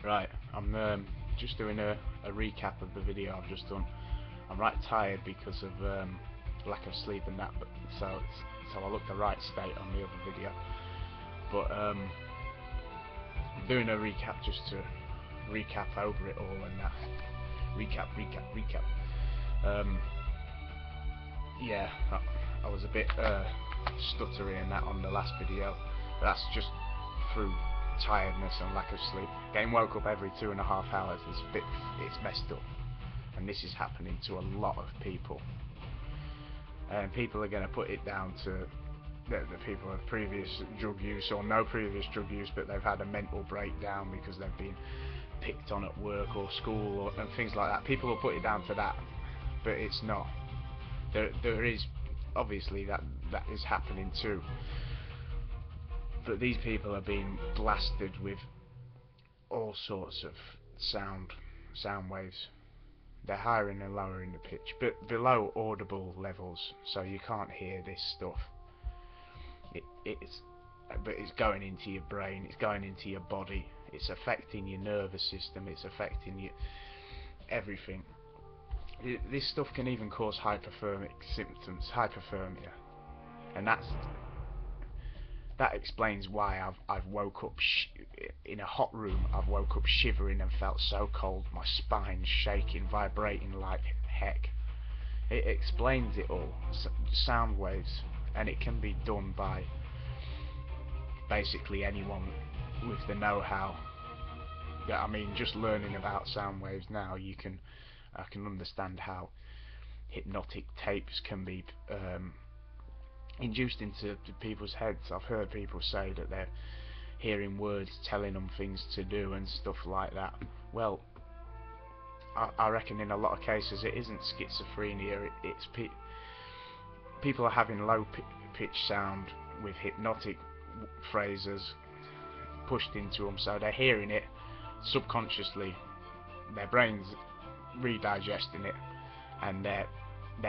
Right, I'm just doing a recap of the video I've just done. I'm right tired because of lack of sleep and that, but so I look the right state on the other video. But I'm doing a recap just to recap over it all and that. Recap. Yeah, I was a bit stuttery and that on the last video, but that's just through tiredness and lack of sleep. Getting woke up every 2.5 hours is it's messed up, and this is happening to a lot of people. And people are going to put it down to the people with previous drug use or no previous drug use, but they've had a mental breakdown because they've been picked on at work or school and things like that. People will put it down to that, but it's not. There is obviously that is happening too, but these people are being blasted with all sorts of sound waves. They're higher and lowering the pitch, but below audible levels, so you can't hear this stuff. But it's going into your brain, it's going into your body, it's affecting your nervous system, it's affecting your everything. This stuff can even cause hypothermic symptoms, hypothermia, and that explains why I've woke up in a hot room. I've woke up shivering and felt so cold, my spine shaking, vibrating like heck. It explains it all. Sound waves, and it can be done by basically anyone with the know-how. I mean, just learning about sound waves now, I can understand how hypnotic tapes can be induced into people's heads. I've heard people say that they're hearing words telling them things to do and stuff like that. Well, I reckon in a lot of cases it isn't schizophrenia. It's people are having low pitch sound with hypnotic phrases pushed into them, so they're hearing it subconsciously. Their brains redigesting it, and they're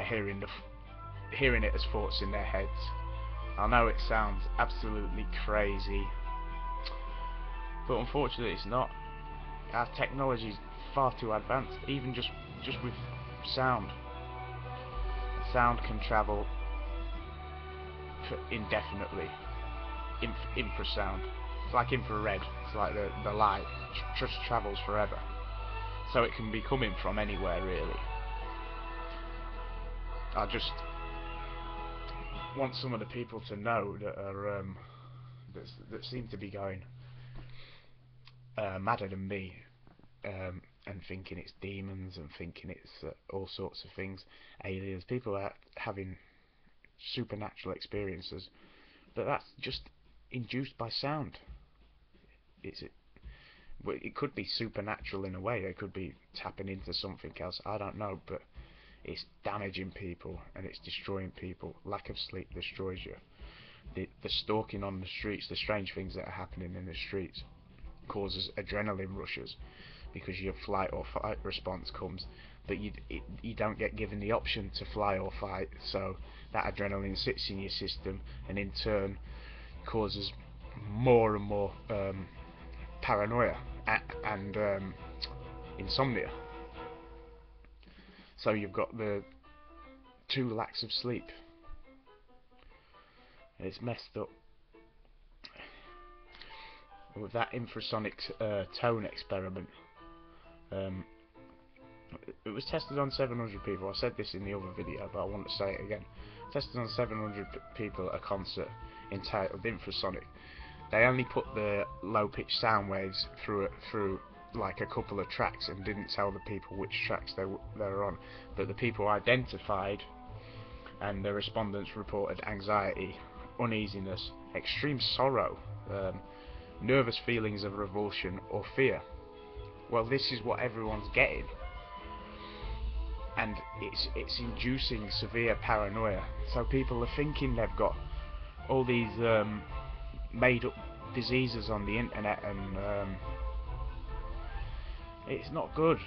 hearing it as thoughts in their heads. I know it sounds absolutely crazy, but unfortunately it's not. Our technology is far too advanced. Even just with sound can travel for indefinitely. Infrasound, it's like infrared. It's like the light just travels forever. So it can be coming from anywhere, really. I just want some of the people to know that are that seem to be going madder than me, and thinking it's demons and thinking it's all sorts of things, aliens. People are having supernatural experiences, but that's just induced by sound. It could be supernatural in a way. They could be tapping into something else. I don't know, but it's damaging people and it's destroying people. Lack of sleep destroys you. The stalking on the streets, the strange things that are happening in the streets, causes adrenaline rushes because your flight or fight response comes, but you don't get given the option to fly or fight. So that adrenaline sits in your system and in turn causes more and more paranoia and insomnia. So you've got the two lacks of sleep. It's messed up. With that infrasonic tone experiment, it was tested on 700 people. I said this in the other video, but I want to say it again. Tested on 700 people at a concert entitled Infrasonic. They only put the low pitched sound waves through like a couple of tracks and didn't tell the people which tracks they were on, but the people identified, and the respondents reported anxiety, uneasiness, extreme sorrow, nervous feelings of revulsion or fear. Well, this is what everyone's getting, and it's inducing severe paranoia. So people are thinking they've got all these made up diseases on the internet, and it's not good.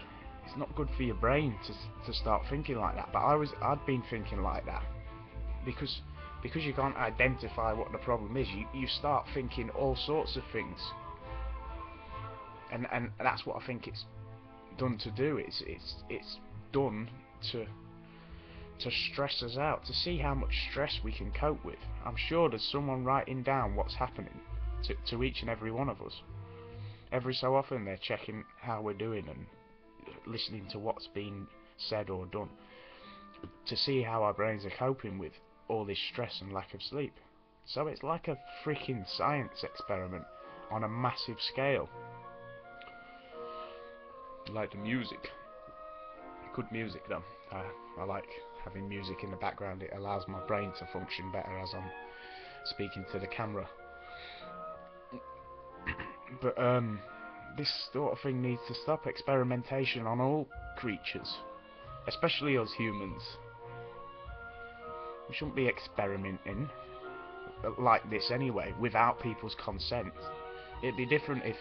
It's not good for your brain to start thinking like that. But I'd been thinking like that because you can't identify what the problem is. You start thinking all sorts of things. and that's what I think it's done to do. It's done to stress us out, to see how much stress we can cope with. I'm sure there's someone writing down what's happening to each and every one of us. Every so often they're checking how we're doing and listening to what's being said or done, to see how our brains are coping with all this stress and lack of sleep. So it's like a freaking science experiment on a massive scale. Like the music. Good music though. I like having music in the background. It allows my brain to function better as I'm speaking to the camera. But this sort of thing needs to stop. Experimentation on all creatures, especially us humans. We shouldn't be experimenting like this anyway, without people's consent. It'd be different if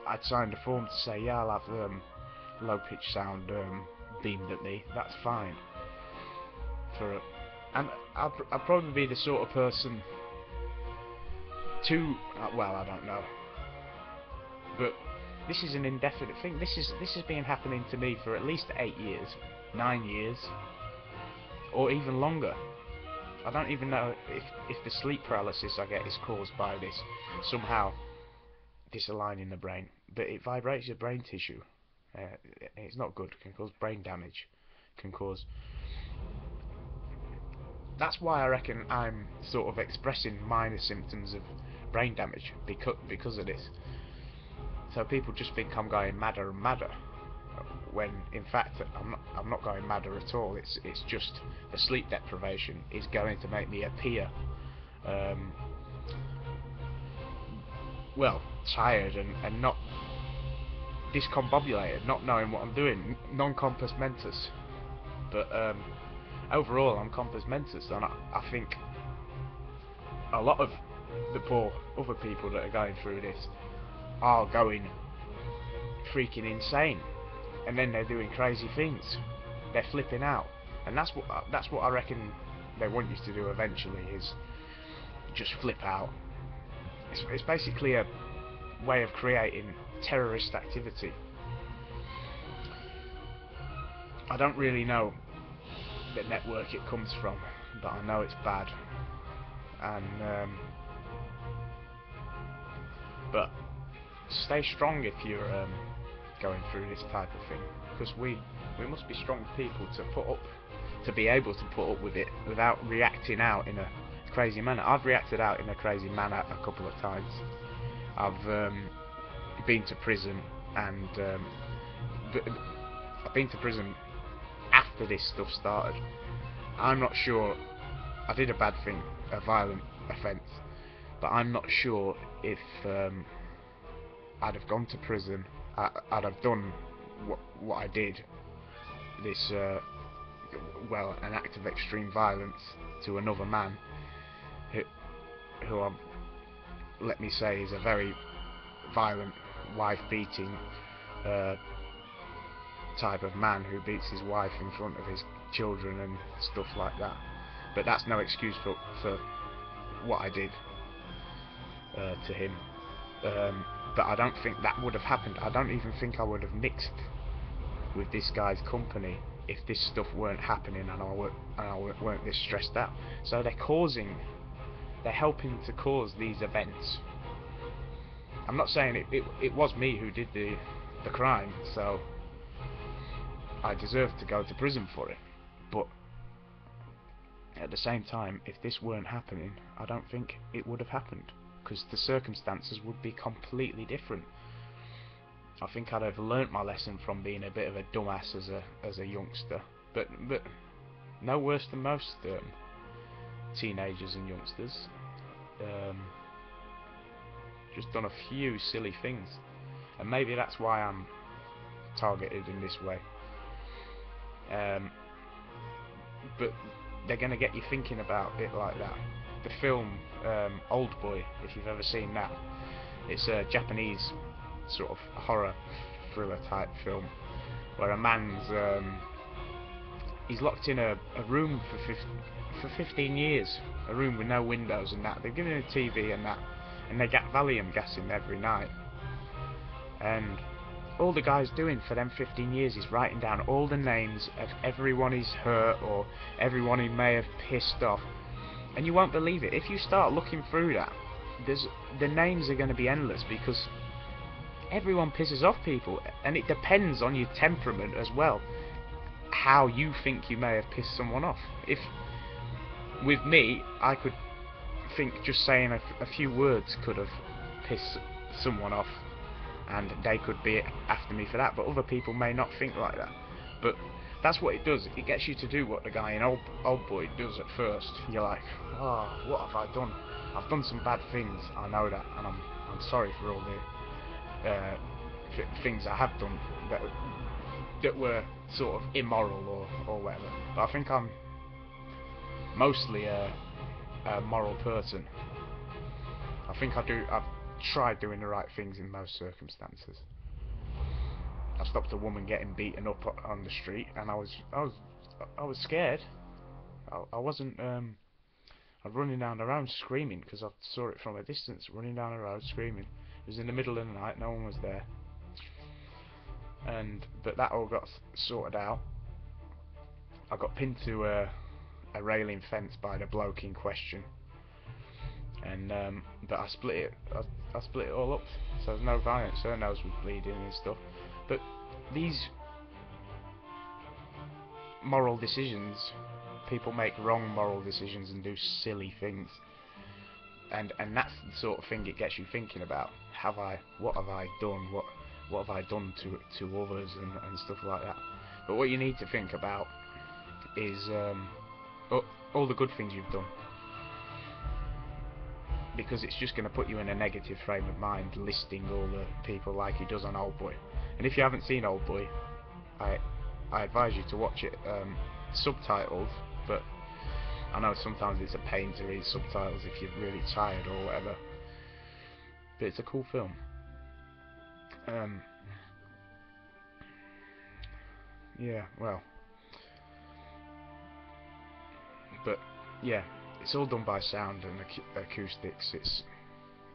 I'd signed a form to say, yeah, I'll have low pitch sound beamed at me. That's fine. And I'd probably be the sort of person to, well, I don't know. But this is an indefinite thing. This has been happening to me for at least 8 years, 9 years, or even longer. I don't even know if the sleep paralysis I get is caused by this somehow disaligning the brain, but it vibrates your brain tissue. It's not good. It can cause brain damage. Can cause. That's why I reckon I'm sort of expressing minor symptoms of brain damage because of this. So people just think I'm going madder and madder, when in fact I'm not going madder at all. It's just the sleep deprivation is going to make me appear well, tired and not discombobulated, not knowing what I'm doing, non compos mentis. But overall I'm compos mentis, and I think a lot of the poor other people that are going through this are going freaking insane, and then they're doing crazy things. They're flipping out, and that's what I reckon they want you to do eventually, is just flip out. It's basically a way of creating terrorist activity. I don't really know the network it comes from, but I know it's bad, and but stay strong if you're going through this type of thing, because we must be strong people to be able to put up with it without reacting out in a crazy manner. I've reacted out in a crazy manner a couple of times. I've been to prison, and I've been to prison after this stuff started. I'm not sure. I did a bad thing, a violent offence, but I'm not sure if I'd have gone to prison, I'd have done what I did, this well, an act of extreme violence to another man who let me say is a very violent, wife beating type of man, who beats his wife in front of his children and stuff like that. But that's no excuse for what I did to him. But I don't think that would have happened. I don't even think I would have mixed with this guy's company if this stuff weren't happening and I weren't this stressed out. So they're helping to cause these events. I'm not saying it was me who did the crime, so I deserve to go to prison for it. But at the same time, if this weren't happening, I don't think it would have happened, because the circumstances would be completely different. I think I'd have learnt my lesson from being a bit of a dumbass as a youngster, but no worse than most teenagers and youngsters. Just done a few silly things, and maybe that's why I'm targeted in this way. But they're going to get you thinking about it like that. The film Old Boy, if you've ever seen that, it's a Japanese sort of horror thriller type film where a man's he's locked in a room for 15 years, a room with no windows and that. They've given him a TV and that, and they get Valium gas in every night, and all the guy's doing for them 15 years is writing down all the names of everyone he's hurt or everyone he may have pissed off. And you won't believe it, if you start looking through that, the names are going to be endless, because everyone pisses off people, and it depends on your temperament as well, how you think you may have pissed someone off. If with me, I could think just saying a few words could have pissed someone off, and they could be after me for that, but other people may not think like that. But that's what it does, it gets you to do what the guy in Old Boy does at first. You're like, oh, what have I done? I've done some bad things, I know that, and I'm sorry for all the things I have done that were sort of immoral or whatever. But I think I'm mostly a moral person. I think I've tried doing the right things in most circumstances. I stopped a woman getting beaten up on the street, and I was scared. I wasn't. I was running down the road screaming because I saw it from a distance. Running down the road screaming. It was in the middle of the night. No one was there. But that all got sorted out. I got pinned to a railing fence by the bloke in question, and but I split it. I split it all up, so there's no violence. Her nose was bleeding and stuff. But these moral decisions, people make wrong moral decisions and do silly things, and that's the sort of thing it gets you thinking about. What have I done? What have I done to others and stuff like that? But what you need to think about is all the good things you've done, because it's just going to put you in a negative frame of mind listing all the people like he does on Old Boy. And if you haven't seen Old Boy, I advise you to watch it subtitled, but I know sometimes it's a pain to read subtitles if you're really tired or whatever, but it's a cool film. Yeah, well, but yeah, it's all done by sound and acoustics.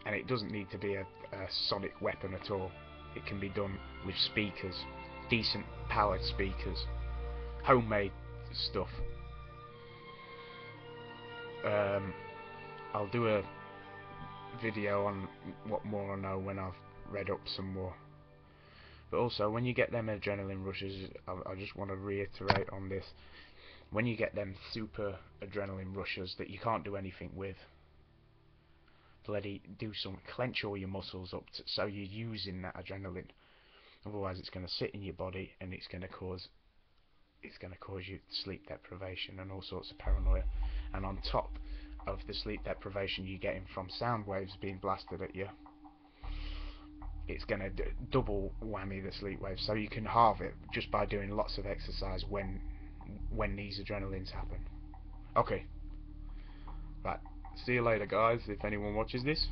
And it doesn't need to be a sonic weapon at all. It can be done with speakers, decent powered speakers, homemade stuff. I'll do a video on what more I know when I've read up some more. But also, when you get them adrenaline rushes, I just want to reiterate on this. When you get them super adrenaline rushes that you can't do anything with, bloody do something, clench all your muscles up so you're using that adrenaline. Otherwise, it's going to sit in your body and it's going to cause you sleep deprivation and all sorts of paranoia. And on top of the sleep deprivation you're getting from sound waves being blasted at you, it's going to double whammy the sleep waves. So you can halve it just by doing lots of exercise when these adrenalines happen. Okay, right, see you later guys, if anyone watches this.